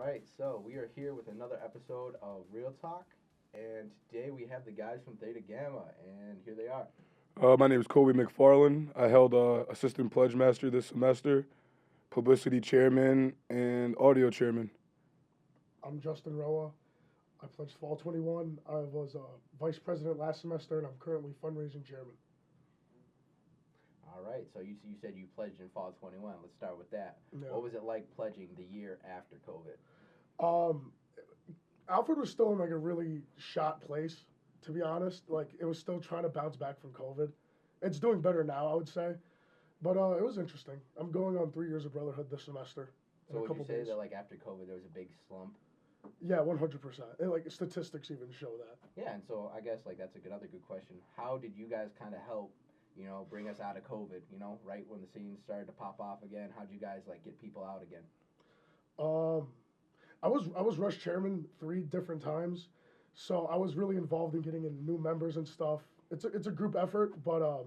right, so we are here with another episode of Real Talk, and today we have the guys from Theta Gamma, and here they are. My name is Kobe McFarland. I held assistant pledge master this semester, publicity chairman, and audio chairman. I'm Justin Roa. I pledged Fall 21. I was vice president last semester, and I'm currently fundraising chairman. All right, so you said you pledged in Fall 21. Let's start with that. Yeah. What was it like pledging the year after COVID? Um, Alfred was still in like a really shot place, to be honest. Like it was still trying to bounce back from COVID. It's doing better now, I would say, but it was interesting. I'm going on 3 years of brotherhood this semester. So would you say that like after COVID there was a big slump? Yeah, 100%. Like statistics even show that. Yeah, and so I guess like that's another good question. How did you guys kind of help, bring us out of COVID? Right when the scene started to pop off again, how'd you guys like get people out again? I was rush chairman 3 different times, so I was really involved in getting in new members and stuff. It's a group effort, but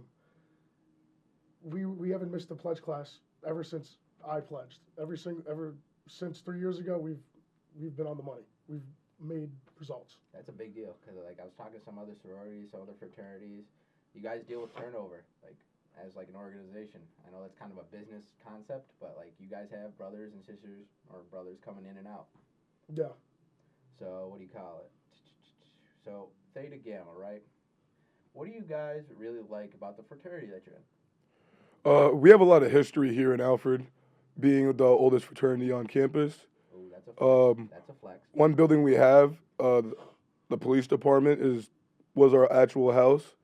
we haven't missed a pledge class ever since I pledged. Ever since 3 years ago, we've been on the money. We've made results. That's a big deal because like I was talking to some other sororities, some other fraternities. You guys deal with turnover like as like an organization. I know that's kind of a business concept, but like you guys have brothers and sisters or brothers coming in and out. Yeah. So what do you call it? So Theta Gamma, right? What do you guys really like about the fraternity that you're in? We have a lot of history here in Alfred, being the oldest fraternity on campus. Ooh, that's a flex. That's a flex. One building we have, the police department was our actual house,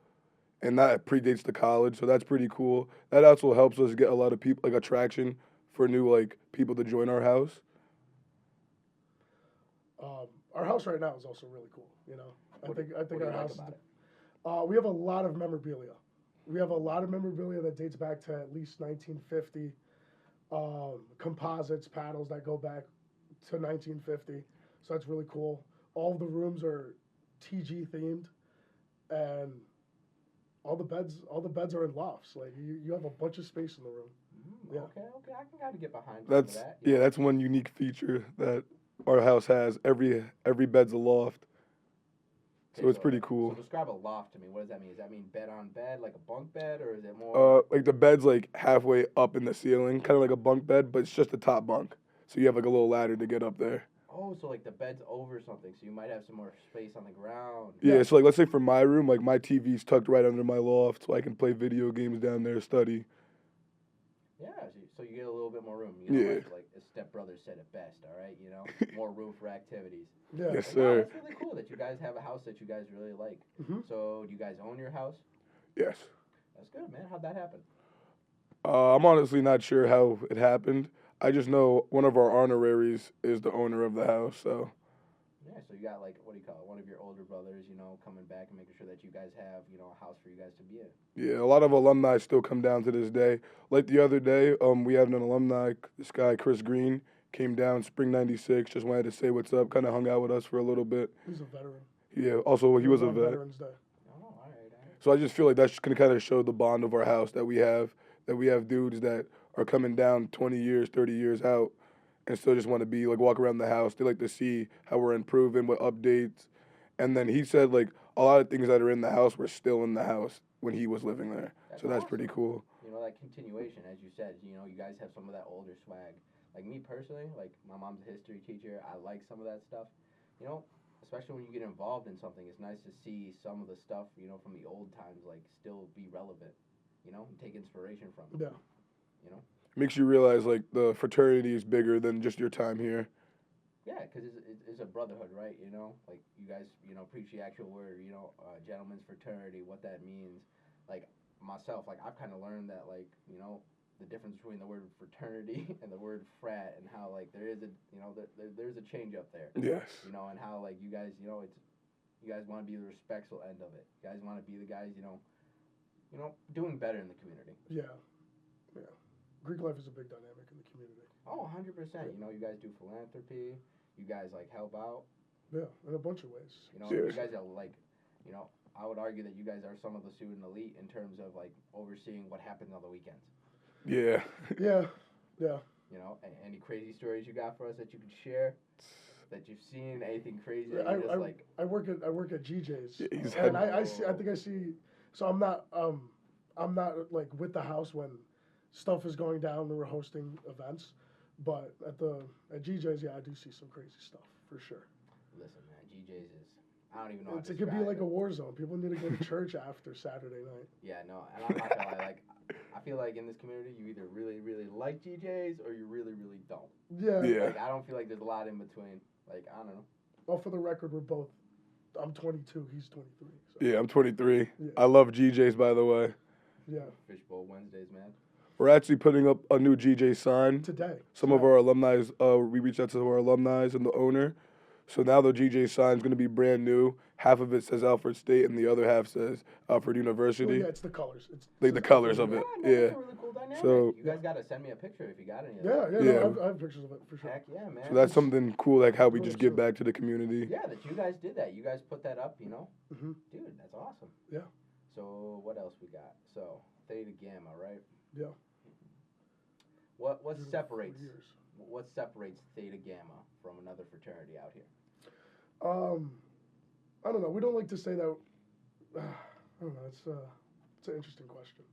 and that predates the college, so that's pretty cool. That also helps us get a lot of people, like attraction for new like people to join our house. Our house right now is also really cool. I think What do our you house. like about it? We have a lot of memorabilia. We have a lot of memorabilia that dates back to at least 1950. Composites, paddles that go back to 1950. So that's really cool. All of the rooms are TG themed, and all the beds are in lofts. Like you have a bunch of space in the room. Yeah. Okay, I can kind of get behind some of That's that. yeah, that's one unique feature that our house has. Every bed's a loft, so Okay, it's pretty cool. So describe a loft to me. What does that mean? Does that mean bed on bed, like a bunk bed, or is it more? Like the bed's like halfway up in the ceiling, kind of like a bunk bed, but it's just the top bunk. So you have like a little ladder to get up there. Oh, so like the bed's over something, so you might have some more space on the ground. Yeah, so like let's say for my room, like my TV's tucked right under my loft, so I can play video games down there, study. Yeah, so you get a little bit more room. Yeah. Like a stepbrother said it best. All right, more room for activities. Yeah. Yes, Like, wow, sir. that's really cool that you guys have a house that you guys really like. Mhm. So do you guys own your house? Yes. That's good, man. How'd that happen? I'm honestly not sure how it happened. I just know one of our honoraries is the owner of the house, so. Yeah, so you got like what do you call it? One of your older brothers, coming back and making sure that you guys have, a house for you guys to be in. Yeah, a lot of alumni still come down to this day. Like the other day, we had an alumni, this guy, Chris Green, came down, spring 96, just wanted to say what's up, kind of hung out with us for a little bit. He's a veteran. Yeah, also he was a on vet. Veterans Day. Oh, all right. So I just feel like that's going to kind of show the bond of our house that we have dudes that are coming down 20 years, 30 years out and still just want to be like walk around the house. They like to see how we're improving, what updates. And then he said like a lot of things that are in the house were still in the house when he was living there. So that's pretty cool. That continuation, as you said, you guys have some of that older swag. Like me personally, like my mom's a history teacher. I like some of that stuff. Especially when you get involved in something, it's nice to see some of the stuff, from the old times, like still be relevant, and take inspiration from it. Yeah. Makes you realize like the fraternity is bigger than just your time here. Yeah, because it's a brotherhood, right? Like you guys, preach the actual word, gentleman's fraternity, what that means. Like myself, like I've kind of learned that, like, the difference between the word fraternity and the word frat, and how like there is a, there's a change up there. Yes. And how like you guys, you guys want to be the respectful end of it. You guys want to be the guys, doing better in the community. Yeah. Yeah. Greek life is a big dynamic in the community. Oh, 100%. You guys do philanthropy. You guys like help out. Yeah, in a bunch of ways. You guys are like, I would argue that you guys are some of the student elite in terms of like overseeing what happens on the weekends. Yeah. Yeah. Yeah. You know, any crazy stories you got for us that you could share? That you've seen anything crazy? That I, you just I, like. I work at GJ's, Yeah, he's and had- I think I see. So I'm not like with the house when stuff is going down and we're hosting events, but at GJ's, yeah, I do see some crazy stuff for sure. Listen, man, GJ's is. I don't even know. How to It could be describe like it. a war zone. People need to go to church after Saturday night. Yeah, no, and I'm not gonna lie. Like, I feel like in this community, you either really, really like GJ's or you really, really don't. Yeah. Yeah. Like, I don't feel like there's a lot in between. Like, I don't know. Well, for the record, we're both. I'm 22. He's 23. So. Yeah, I'm 23. Yeah. I love GJ's, by the way. Yeah. Fishbowl Wednesdays, man. We're actually putting up a new GJ sign. Today. Some of our alumni, we reached out to our alumni and the owner. So now the GJ sign is going to be brand new. Half of it says Alfred State, and the other half says Alfred University. Well, yeah, it's the colors. It's Like the colors of it. Man, Yeah. that's a really cool dynamic. So- you guys gotta send me a picture if you got any of Yeah, that. yeah, Yeah. No, I have pictures of it for sure. Heck yeah, man. So that's something cool, like how we Really just give true. back to the community. Yeah, that you guys did that. You guys put that up, you know? hmm Dude, that's awesome. Yeah. So what else we got? So Theta Gamma, right? Yeah. What For separates years. what separates Theta Gamma from another fraternity out here? I don't know. We don't like to say that. I don't know. It's an interesting question.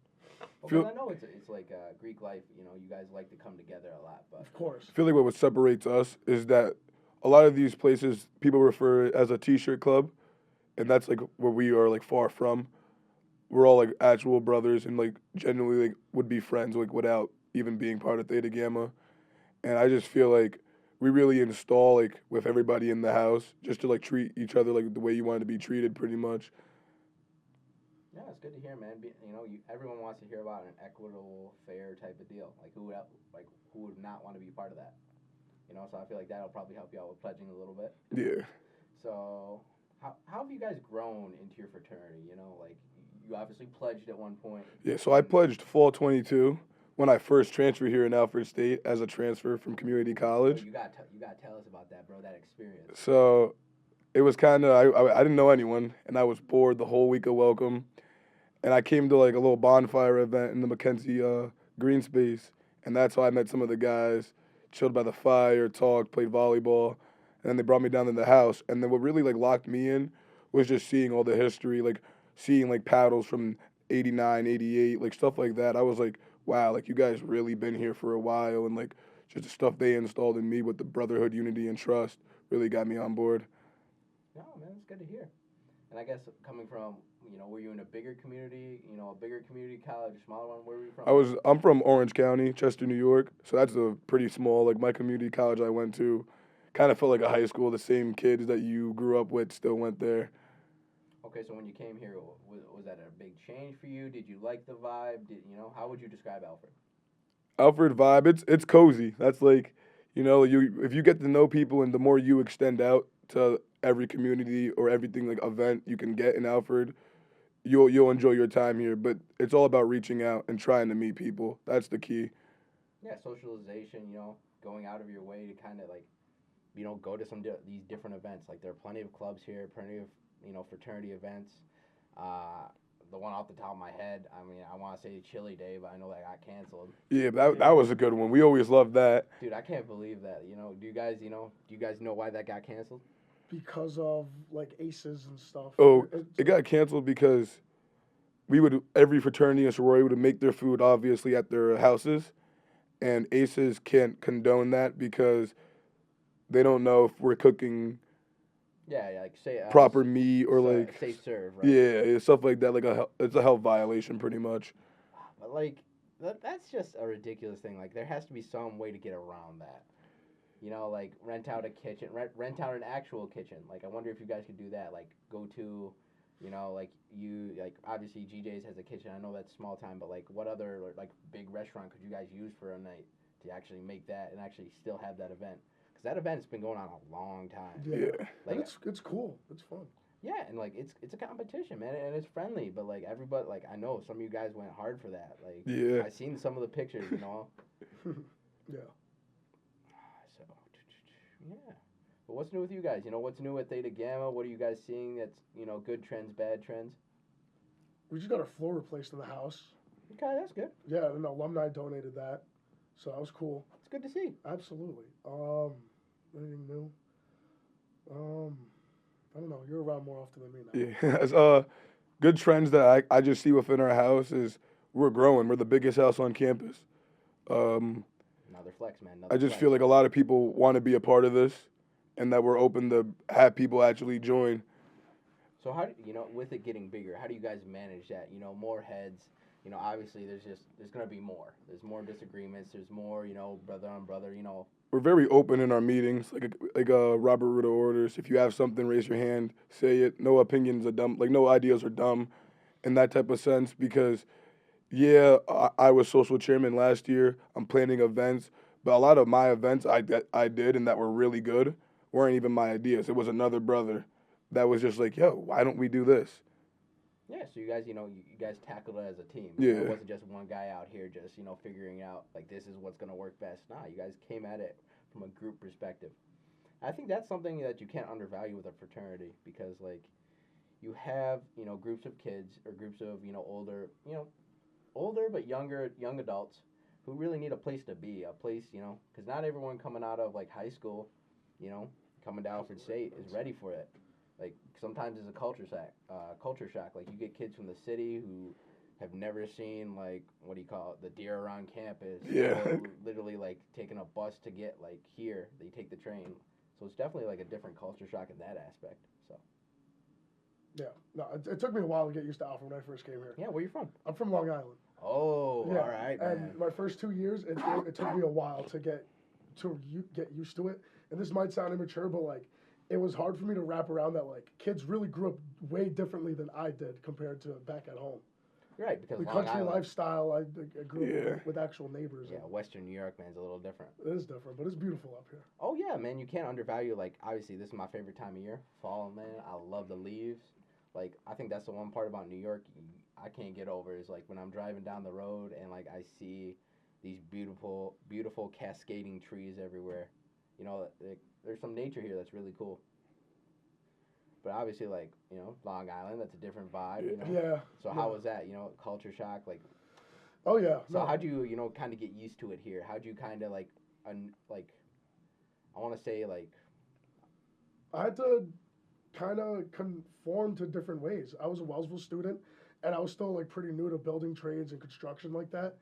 Because I know it's like Greek life. You know, you guys like to come together a lot, but Of course. I feel like what separates us is that a lot of these places people refer it as a t-shirt club, and that's like where we are like far from. We're all like actual brothers and like genuinely like would be friends like without even being part of Theta Gamma, and I just feel like we really install like with everybody in the house just to like treat each other like the way you want to be treated pretty much. yeah, it's good to hear, man. You know, everyone wants to hear about an equitable, fair type of deal. Like who would not want to be part of that? You know, so I feel like that'll probably help you out with pledging a little bit. Yeah. So how have you guys grown into your fraternity? You know, like you obviously pledged at one point. Yeah, so I pledged fall 22 when I first transferred here in Alfred State as a transfer from community college. So you got to tell us about that, bro. That experience. So it was kind of, I didn't know anyone, and I was bored the whole week of welcome. And I came to like a little bonfire event in the Mackenzie green space, and that's how I met some of the guys, chilled by the fire, talked, played volleyball, and then they brought me down to the house. And then what really like locked me in was just seeing all the history, like seeing like paddles from 89, 88, like stuff like that. I was like, wow, like you guys really been here for a while, and like just the stuff they installed in me with the brotherhood, unity, and trust really got me on board. No, man, it's good to hear. And I guess coming from, you know, were you in a bigger community, you know, a bigger community college, a smaller one? Where were you from? I'm from Orange County, Chester, New York, so that's a pretty small, like my community college I went to kind of felt like a high school. The same kids that you grew up with still went there. Okay, so when you came here, was that a big change for you? Did you like the vibe? How would you describe Alfred? Alfred vibe, it's cozy. That's like, you know, if you get to know people and the more you extend out to every community or everything like event you can get in Alfred, you'll enjoy your time here. But it's all about reaching out and trying to meet people. That's the key. Yeah, socialization, you know, going out of your way to kind of like, you know, go to these different events. Like there are plenty of clubs here, plenty of, you know, fraternity events. The one off the top of my head, I mean, I want to say Chili Day, but I know that got canceled. Yeah, that was a good one. We always loved that. Dude, I can't believe that. You know, do you guys know why that got canceled? Because of like aces and stuff. Oh, it got canceled because every fraternity and sorority would make their food obviously at their houses, and aces can't condone that because they don't know if we're cooking Yeah, like say proper meat or like safe serve, right? yeah, stuff like that. Like it's a health violation pretty much. But like that's just a ridiculous thing. Like there has to be some way to get around that. You know, like rent out a kitchen, rent out an actual kitchen. Like I wonder if you guys could do that. Like go to, you know, like obviously GJ's has a kitchen. I know that's small time, but like what other like big restaurant could you guys use for a night to actually make that and actually still have that event? Because that event's been going on a long time. Yeah. Like it's cool. It's fun. yeah, and like it's a competition, man, and it's friendly. But like everybody, like I know some of you guys went hard for that. Like Yeah. I seen some of the pictures, you know. Yeah. So yeah. But what's new with you guys? You know, what's new at Theta Gamma? What are you guys seeing that's, you know, good trends, bad trends? We just got our floor replaced in the house. Okay, that's good. Yeah, an alumni donated that, so that was cool. It's good to see. Absolutely. Anything new? I don't know. You're around more often than me now. Yeah, as good trends that I just see within our house is we're growing. We're the biggest house on campus. Um, Another flex, man. I Another just flex. feel like a lot of people want to be a part of this, and that we're open to have people actually join. So how do you know, with it getting bigger, how do you guys manage that? You know, more heads. You know, obviously there's gonna be more. There's more disagreements. There's more, you know, brother on brother. You know, We're very open in our meetings, like Robert Ruda orders. If you have something, raise your hand, say it. No opinions are dumb. Like no ideas are dumb, in that type of sense. Because yeah, I was social chairman last year. I'm planning events, but a lot of my events I did and that were really good weren't even my ideas. It was another brother that was just like, yo, why don't we do this? yeah. So you guys, you know, you guys tackled it as a team. Yeah. You know, it wasn't just one guy out here just you know figuring out like this is what's gonna work best. Nah, you guys came at it from a group perspective. I think that's something that you can't undervalue with a fraternity because like you have you know groups of kids or groups of you know older but young adults who really need a place to be, a place you know because not everyone coming out of like high school, you know, coming to Alfred State is ready for it. Like sometimes it's a culture shock. Culture shock. Like you get kids from the city who have never seen like what do you call it, the deer around campus. Yeah. Or literally like taking a bus to get like here. They take the train. So it's definitely like a different culture shock in that aspect. So Yeah. No, it took me a while to get used to Alfred when I first came here. yeah, where you from? I'm from Long Island. Oh, Yeah. all right, man. And my first 2 years, it took me a while to get used to it. And this might sound immature, but like it was hard for me to wrap around that like kids really grew up way differently than I did compared to back at home. You're right, because The Long country Island, lifestyle, I grew up Yeah. with actual neighbors. yeah, and Western New York, man, is a little different. it is different, but it's beautiful up here. Oh yeah, man, you can't undervalue like obviously this is my favorite time of year, fall, man. I love the leaves. Like I think that's the one part about New York I can't get over is like when I'm driving down the road and like I see these beautiful cascading trees everywhere. You know, like, there's some nature here that's really cool. But obviously, like you know, Long Island, that's a different vibe. You know. Yeah. So how was that? You know, culture shock. Like, Oh yeah. so No. how do you know kind of get used to it here? How do you kind of like, like, I want to say like, I had to kind of conform to different ways. I was a Wellsville student, and I was still like pretty new to building trades and construction like that.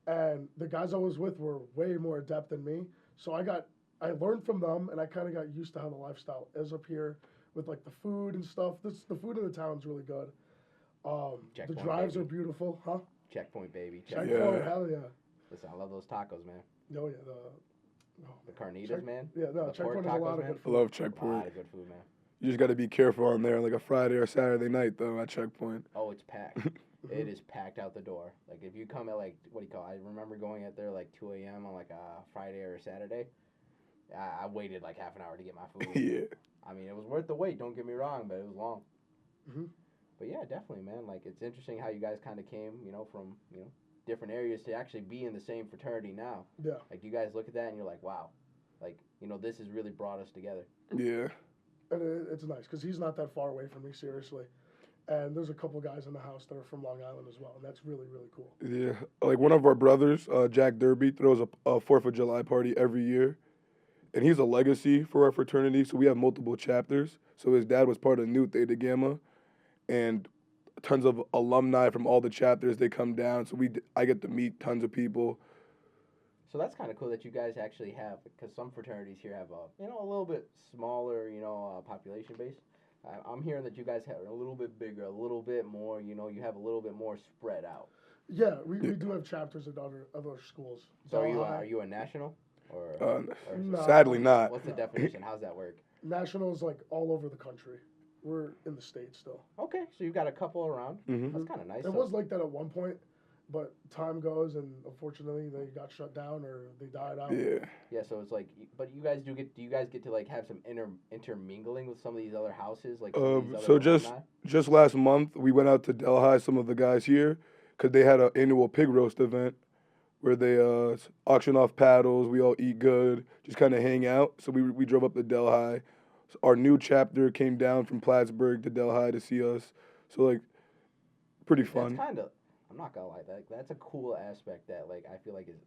And the guys I was with were way more adept than me, so I learned from them, and I kind of got used to how the lifestyle is up here with like the food and stuff. The food in the town's really good. The Checkpoint, drives baby. are beautiful, huh? checkpoint, baby? Checkpoint, Yeah. hell yeah. Listen, I love those tacos, man. Oh yeah, The carnitas, Check- man. yeah, no, The Checkpoint pork has a tacos, lot of man. good I food. love A lot Checkpoint. of good food, man. You just got to be careful on there, like a Friday or Saturday night, though, at Checkpoint. Oh, it's packed. It is packed out the door. Like if you come at like what do you call? I remember going at there like 2 a.m. on like a Friday or a Saturday. I waited like half an hour to get my food. Yeah. I mean, it was worth the wait. Don't get me wrong, but it was long. Mhm. But yeah, definitely, man. Like it's interesting how you guys kind of came, you know, from different areas to actually be in the same fraternity now. Yeah. Like you guys look at that and you're like, wow, like this has really brought us together. Yeah. And it's nice because he's not that far away from me, seriously. And there's a couple guys in the house that are from Long Island as well, and that's really, really cool. Yeah. Like one of our brothers, Jack Derby, throws a 4th of July party every year. And he's a legacy for our fraternity, so we have multiple chapters. So his dad was part of New Theta Gamma, and tons of alumni from all the chapters, they come down. So I get to meet tons of people. So that's kind of cool that you guys actually have, because some fraternities here have a little bit smaller, population base. I'm hearing that you guys have a little bit bigger, a little bit more, you have a little bit more spread out. Yeah, we do have chapters at other schools. So are you a national? Or No. Sadly not. what's the definition? How's that work? Nationals like all over the country. We're in the States still. Okay, so you've got a couple around. Mhm. That's kind of nice. It was like that at one point, but time goes, and unfortunately they got shut down or they died out. Yeah. Yeah, so it's like, but you guys do you guys get to like have some intermingling with some of these other houses, like some of these So other alumni? just last month, we went out to Delhi, some of the guys here, because they had an annual pig roast event where they auction off paddles. We all eat good, just kind of hang out. So we drove up to Delhi. So our new chapter came down from Plattsburgh to Delhi to see us. So like, pretty fun. That's kind of, I'm not gonna lie, that's a cool aspect that like I feel like is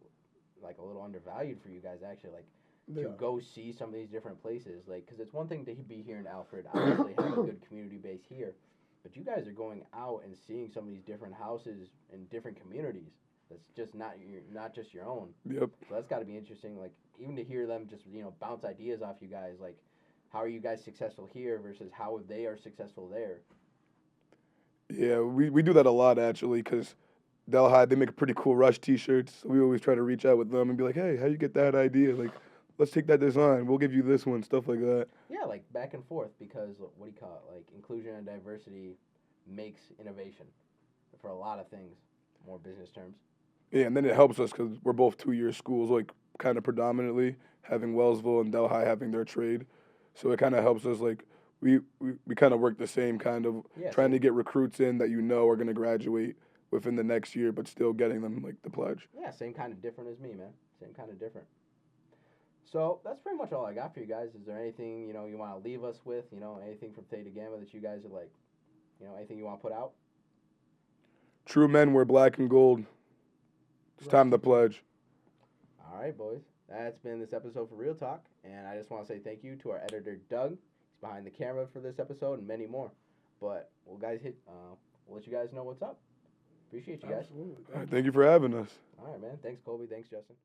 like a little undervalued for you guys actually, like Yeah. to go see some of these different places, like because it's one thing to be here in Alfred, obviously have a good community base here, but you guys are going out and seeing some of these different houses in different communities. That's just not just your own. Yep. So that's got to be interesting. Like even to hear them just bounce ideas off you guys. Like how are you guys successful here versus how they are successful there. Yeah, we do that a lot actually, because Delhi, they make pretty cool Rush T-shirts. So we always try to reach out with them and be like, hey, how you get that idea? Like, let's take that design. We'll give you this one, stuff like that. Yeah, like back and forth because what do you call it? Like inclusion and diversity makes innovation for a lot of things. More business terms. Yeah, and then it helps us because we're both 2-year schools, like kind of predominantly having Wellsville and Delhi having their trade. So it kind of helps us, like, we kind of work the same kind of trying to get recruits in that are going to graduate within the next year, but still getting them, like, the pledge. Yeah, same kind of different as me, man. Same kind of different. So that's pretty much all I got for you guys. Is there anything, you want to leave us with, anything from Theta Gamma that you guys are like, anything you want to put out? True men wear black and gold. It's time to pledge. All right, boys. That's been this episode for Real Talk, and I just want to say thank you to our editor, Doug. He's behind the camera for this episode and many more. But we'll let you guys know what's up. Appreciate you guys. Absolutely. All right, thank you for having us. All right, man. Thanks, Colby. Thanks, Justin.